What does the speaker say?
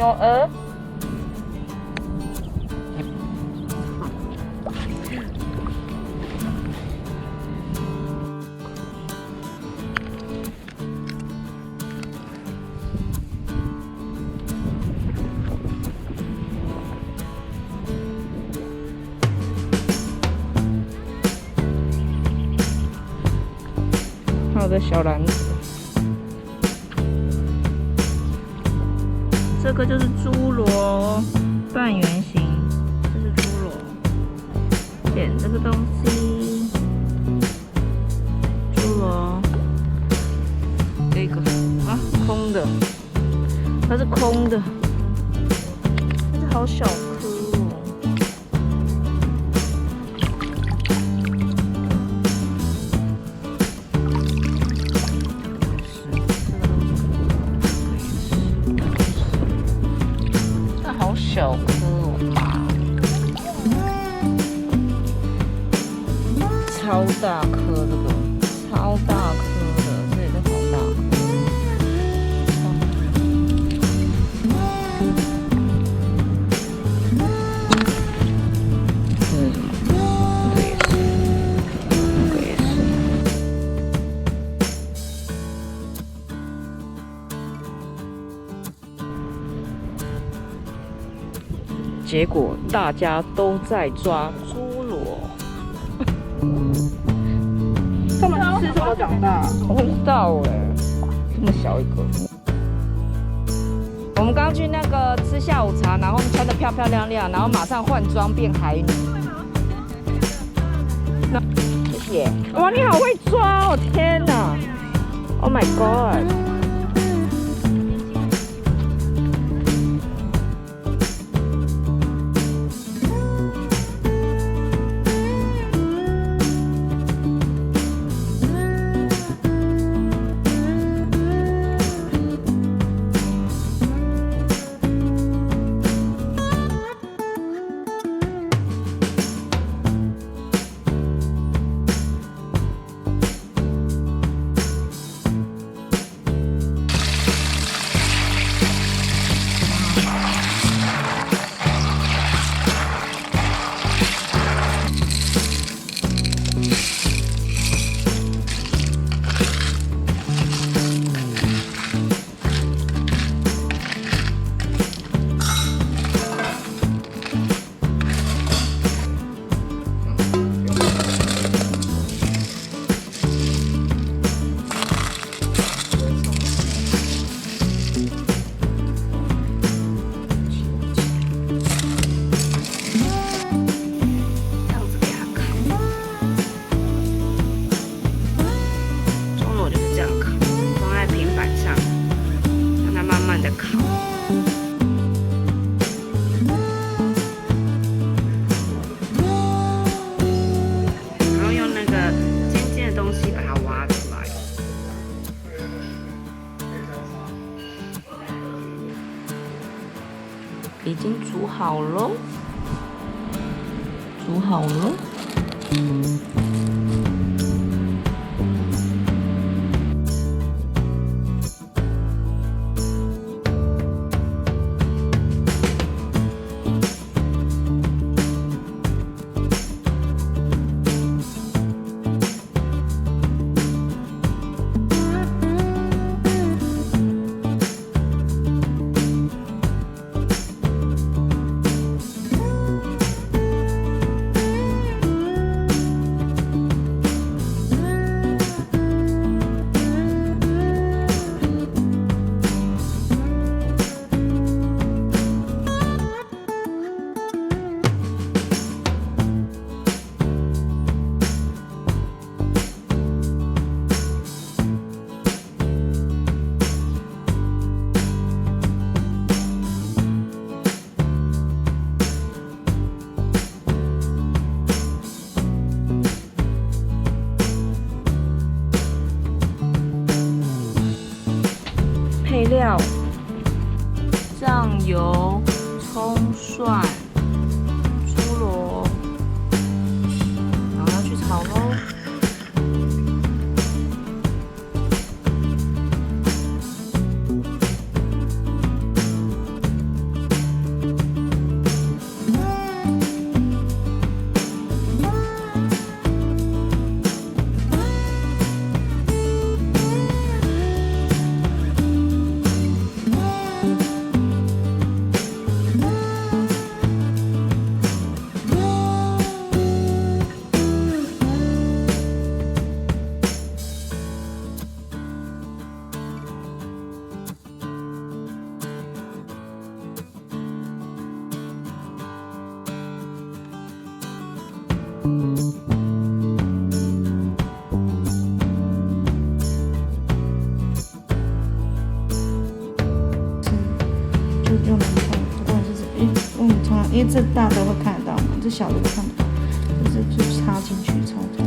牛鹅。还有个小篮子，这个就是侏罗半圆形，这是侏罗。点这个东西，侏罗，这个啊，空的，它是空的，但是好小颗哦。小颗哦，超大颗这个，超大颗的，这也是好大颗。这是什么？这也是，那个也是。结果大家都在抓侏罗，他们吃什么长大？我不知道哎，这么小一个。我们刚去那个吃下午茶，然后穿得漂漂亮亮，然后马上换装变海女。谢谢。哇，你好会抓哦！天哪 ！Oh my god！已经煮好了，煮好了。配料：酱油、葱、蒜、猪肉，然后要去炒喽。就用门缝，不管是因为这大的会看得到嘛，这小的看不到，就插进去超痛。